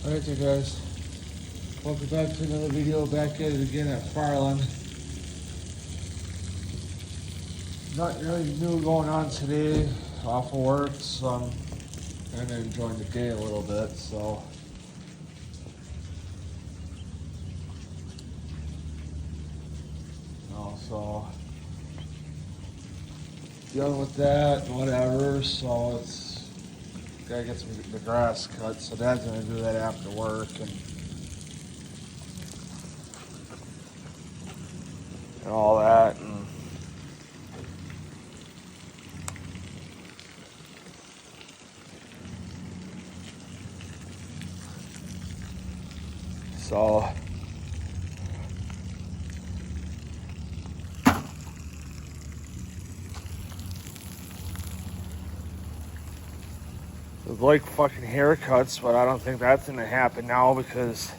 Alright there guys, welcome back to another video, back at it again at Farlin. Nothing really new going on today, off of work, so I'm kind of enjoying the day a little bit, so. So dealing with that and whatever, so it's, gotta get the grass cut, so Dad's gonna do that after work and all that, and so it's like fucking haircuts, but I don't think that's gonna happen now because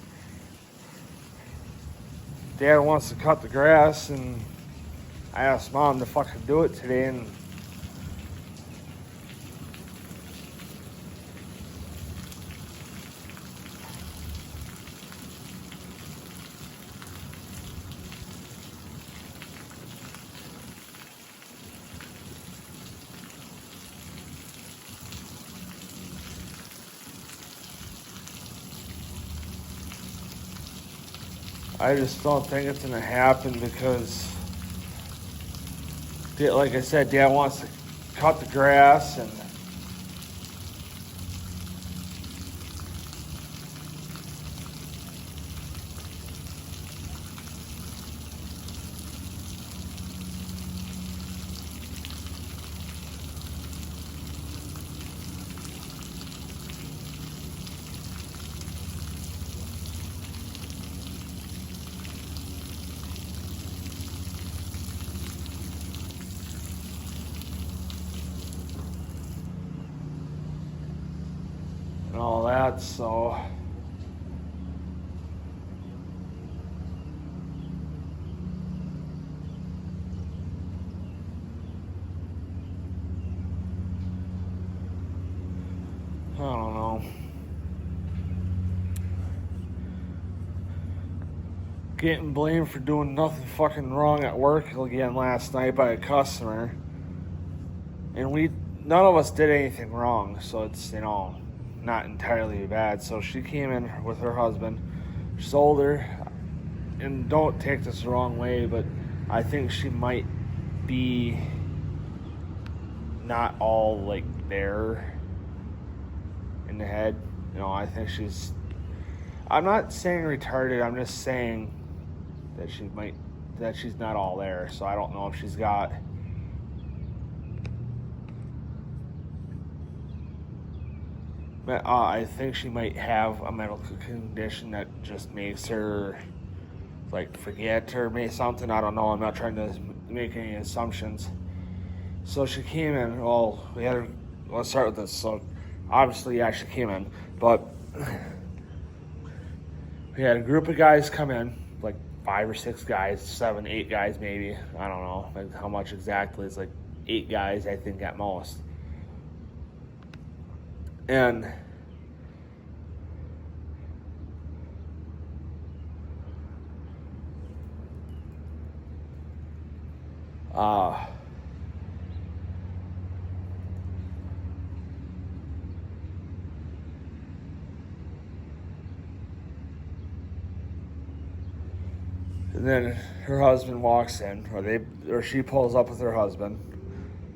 Dad wants to cut the grass, and I asked Mom to fucking do it today, and I just don't think it's gonna happen because, like I said, Dad wants to cut the grass, and all that, so I don't know. Getting blamed for doing nothing fucking wrong at work again last night by a customer, and none of us did anything wrong, so it's, not entirely bad. So she came in with her husband. She's older, and don't take this the wrong way, but I think she might be not all like there in the head. I think I'm not saying retarded, I'm just saying that she's not all there. So I don't know if she's got I think she might have a medical condition that just makes her like forget or make something. I don't know. I'm not trying to make any assumptions. So she came in. Well, let's start with this. So obviously, yeah, she came in, but we had a group of guys come in, like 5 or 6 guys, 7, 8 guys maybe. I don't know like how much exactly. It's like 8 guys, I think, at most. And then her husband walks in, or she pulls up with her husband.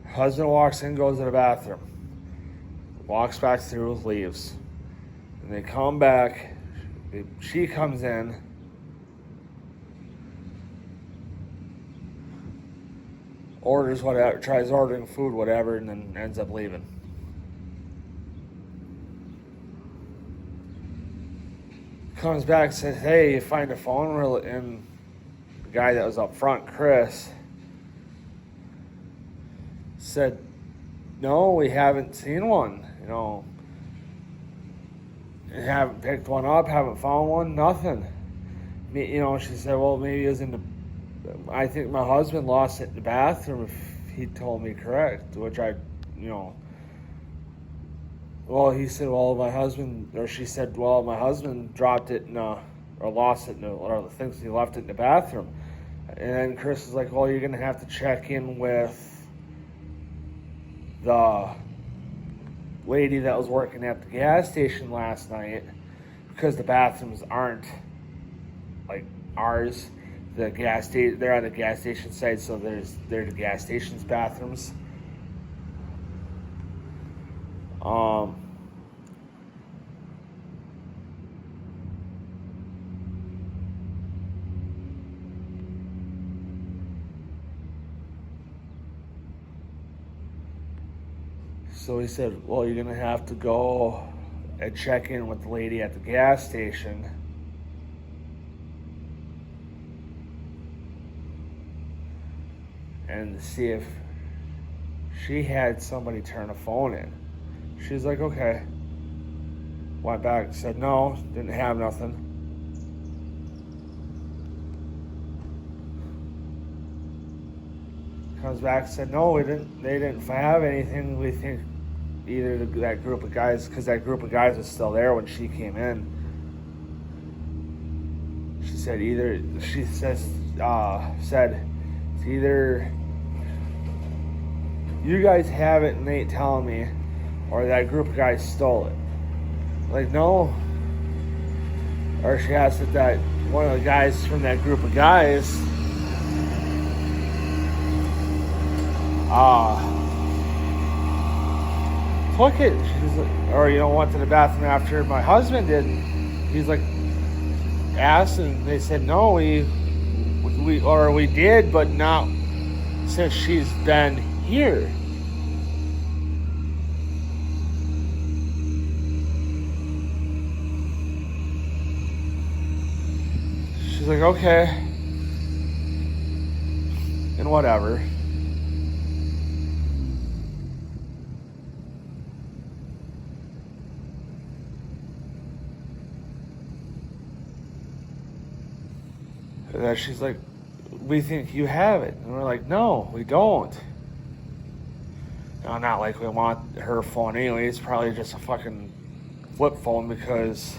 Her husband walks in, goes to the bathroom, walks back through, leaves. And they come back, she comes in, orders whatever, tries ordering food, whatever, and then ends up leaving. Comes back, says, hey, you find a phone? And the guy that was up front, Chris, said, no, we haven't seen one, haven't picked one up, haven't found one, nothing. She said, well, maybe it was I think my husband lost it in the bathroom, if he told me correct, which I well, he said, well, my husband, or she said, well, my husband dropped it or lost it or the things he left it in the bathroom. And then Chris is like, well, you're going to have to check in with the lady that was working at the gas station last night because the bathrooms aren't like ours. They're on the gas station side, so they're the gas station's bathrooms. So he said, well, you're going to have to go and check in with the lady at the gas station and see if she had somebody turn a phone in. She's like, okay. Went back, said no, didn't have nothing. Comes back, said no, they didn't have anything. We think either that group of guys, because that group of guys was still there when she came in. She said said it's either you guys have it and they ain't telling me, or that group of guys stole it. Like, no. Or she asked if that one of the guys from that group of guys took it. She's like, or went to the bathroom after my husband did. He's like, asked, and they said no, we did, but not since she's been here. She's like, okay, and whatever. And then she's like, we think you have it. And we're like, no, we don't. No, not like we want her phone anyway. It's probably just a fucking flip phone because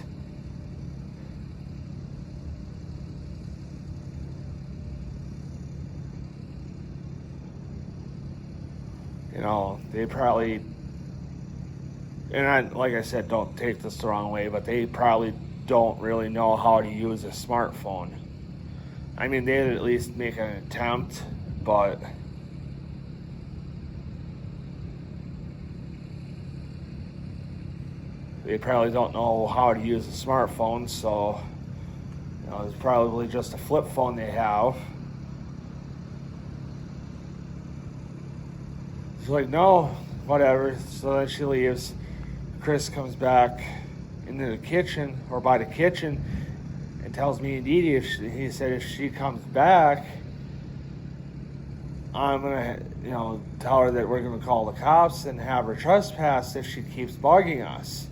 they probably, and like I said, don't take this the wrong way, but they probably don't really know how to use a smartphone. I mean, they'd at least make an attempt, but they probably don't know how to use a smartphone, so it's probably just a flip phone they have. She's like, no, whatever. So then she leaves. Chris comes back into the kitchen, or by the kitchen, and tells me and Dee Dee, he said if she comes back, I'm going to, tell her that we're going to call the cops and have her trespassed if she keeps bugging us.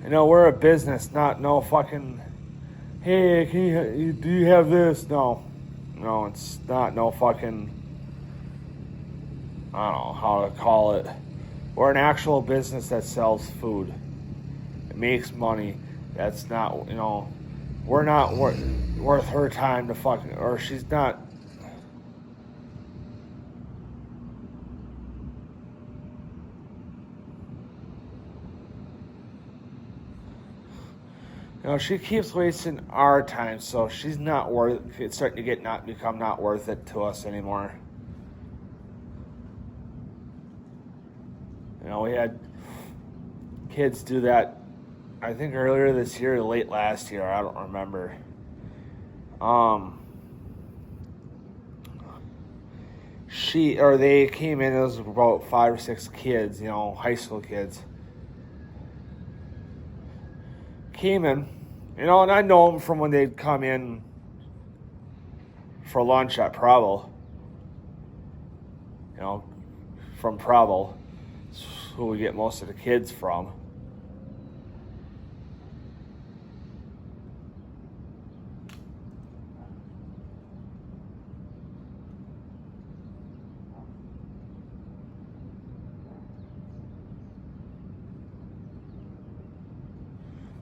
We're a business, not no fucking, hey, do you have this? No, it's not no fucking, I don't know how to call it. We're an actual business that sells food. It makes money. That's not, we're not worth her time to fucking, or she's not. She keeps wasting our time, so she's not worth. It's starting to become not worth it to us anymore. We had kids do that, I think earlier this year or late last year. I don't remember. They came in. It was about 5 or 6 kids, high school kids. Came in, and I know them from when they'd come in for lunch at Preble. From Preble. It's who we get most of the kids from.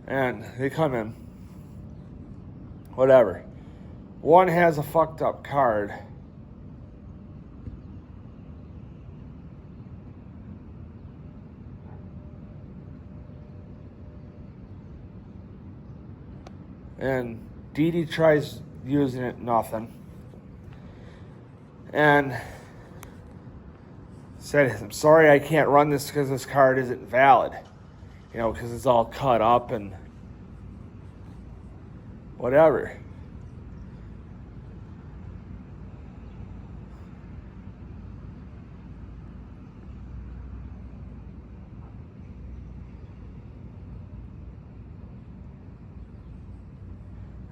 And they come in. Whatever. One has a fucked up card. And Dee Dee tries using it, nothing. And said, I'm sorry I can't run this because this card isn't valid. You know, because it's all cut up and whatever.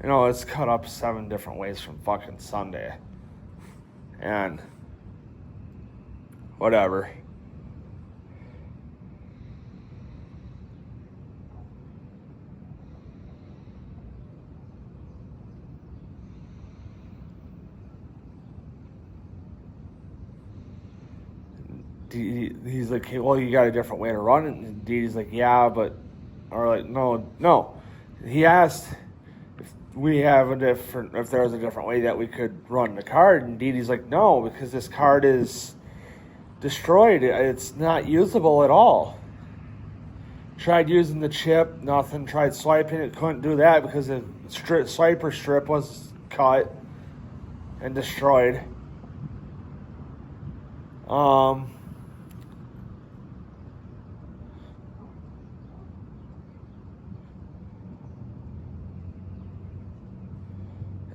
You know, it's cut up 7 different ways from fucking Sunday. And whatever. He's like, hey, well, you got a different way to run it. And Dee Dee's like, yeah, but, or like, no. He asked if we have if there was a different way that we could run the card. And Dee Dee's like, no, because this card is destroyed. It's not usable at all. Tried using the chip, nothing. Tried swiping it, couldn't do that because the swiper strip was cut and destroyed.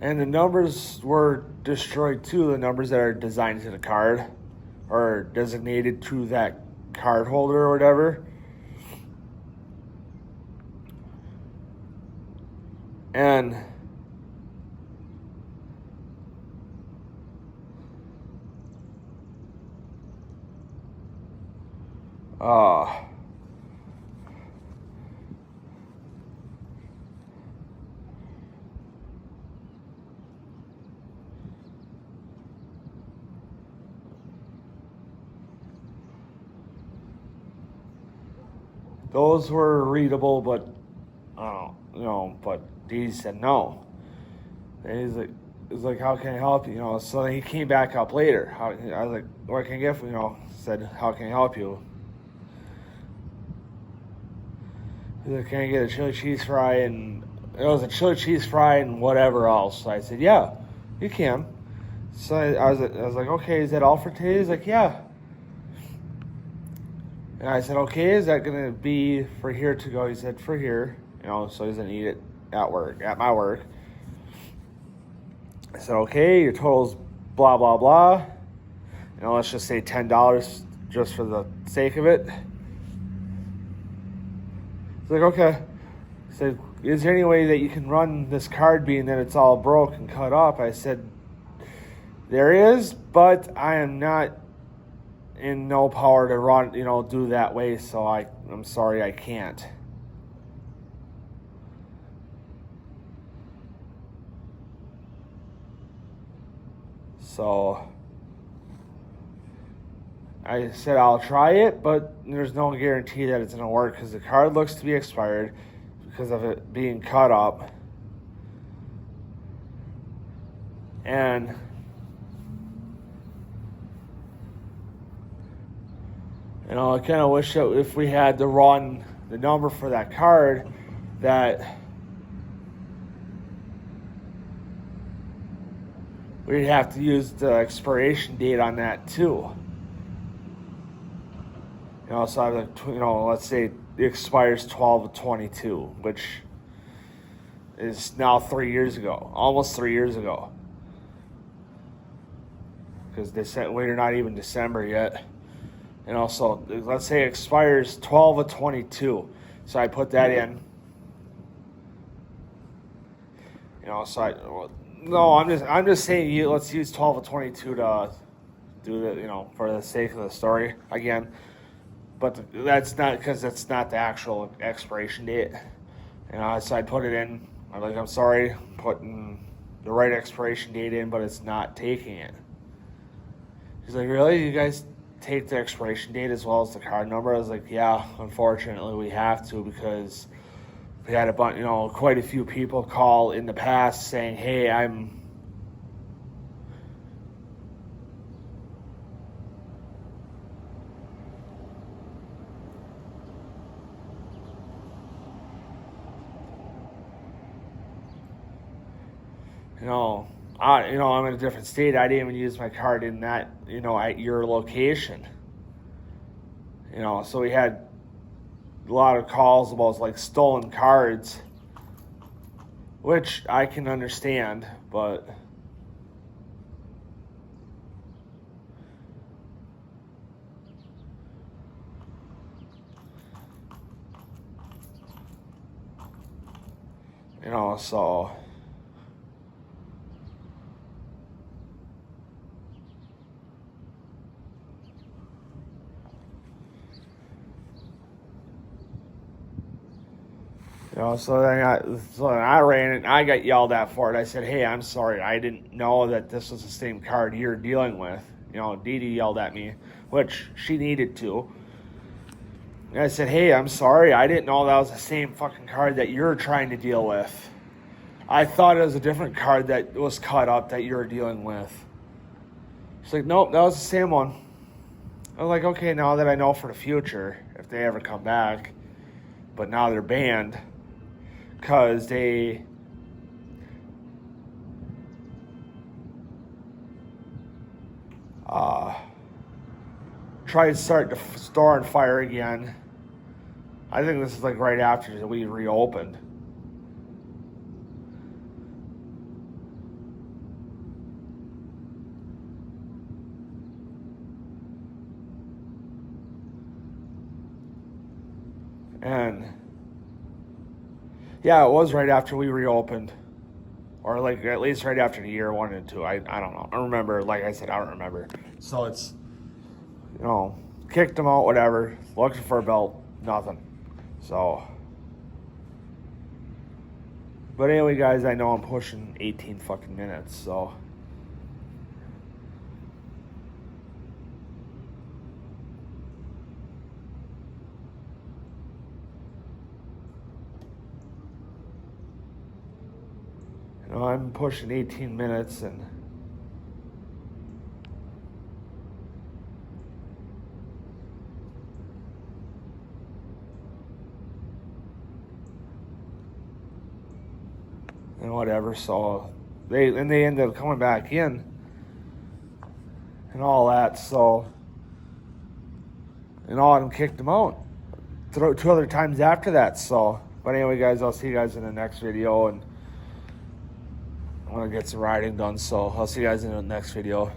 And the numbers were destroyed too, the numbers that are designed to the card or designated to that card holder or whatever. And those were readable, but but Dee said no. And he's like, how can I help you? You know, so he came back up later. I was like, what can I get for you? You know, said, how can I help you? He's like, can I get a chili cheese fry? And it was a chili cheese fry and whatever else. So I said, yeah, you can. So I was like, okay, is that all for today? He's like, yeah. And I said, okay, is that going to be for here to go? He said, for here. You know, so he's going to eat it at my work. I said, okay, your total's blah, blah, blah. You know, let's just say $10 just for the sake of it. He's like, okay. I said, is there any way that you can run this card being that it's all broke and cut up? I said, there is, but I am not in no power to run, do that way, so I'm sorry I can't. So I said I'll try it, but there's no guarantee that it's going to work because the card looks to be expired because of it being cut up. And I kind of wish that if we had to run the number for that card, that we'd have to use the expiration date on that too. So I was like, let's say it expires 12/22, which is now 3 years ago, almost 3 years ago. Because we're not even December yet. So let's say it expires 12/22. So I put that in. I'm just saying let's use 12/22 to do the, for the sake of the story again. But that's not because that's not the actual expiration date. So I put it in. I'm sorry, putting the right expiration date in, but it's not taking it. He's like, really? You guys take the expiration date as well as the card number? I was like, yeah, unfortunately we have to because we had a bunch, quite a few people call in the past saying, hey, I'm in a different state. I didn't even use my card in that, at your location. So we had a lot of calls about like stolen cards, which I can understand, but so so then I ran it. I got yelled at for it. I said, "Hey, I'm sorry. I didn't know that this was the same card you're dealing with." Dee Dee yelled at me, which she needed to. And I said, "Hey, I'm sorry. I didn't know that was the same fucking card that you're trying to deal with. I thought it was a different card that was cut up that you're dealing with." She's like, "Nope, that was the same one." I was like, "Okay, now that I know for the future, if they ever come back." But now they're banned because they tried to start the store on fire again. I think this is like right after we reopened. And yeah, it was right after we reopened. Or like at least right after the year 1 and 2. I don't know. I don't remember. Like I said, I don't remember. So it's, kicked them out, whatever. Looking for a belt, nothing. So. But anyway, guys, I know I'm pushing 18 fucking minutes, so. I'm pushing 18 minutes and whatever. So they ended up coming back in and all that. So and kicked them out 2 other times after that. So, but anyway, guys, I'll see you guys in the next video, and I'm gonna get some riding done. So I'll see you guys in the next video.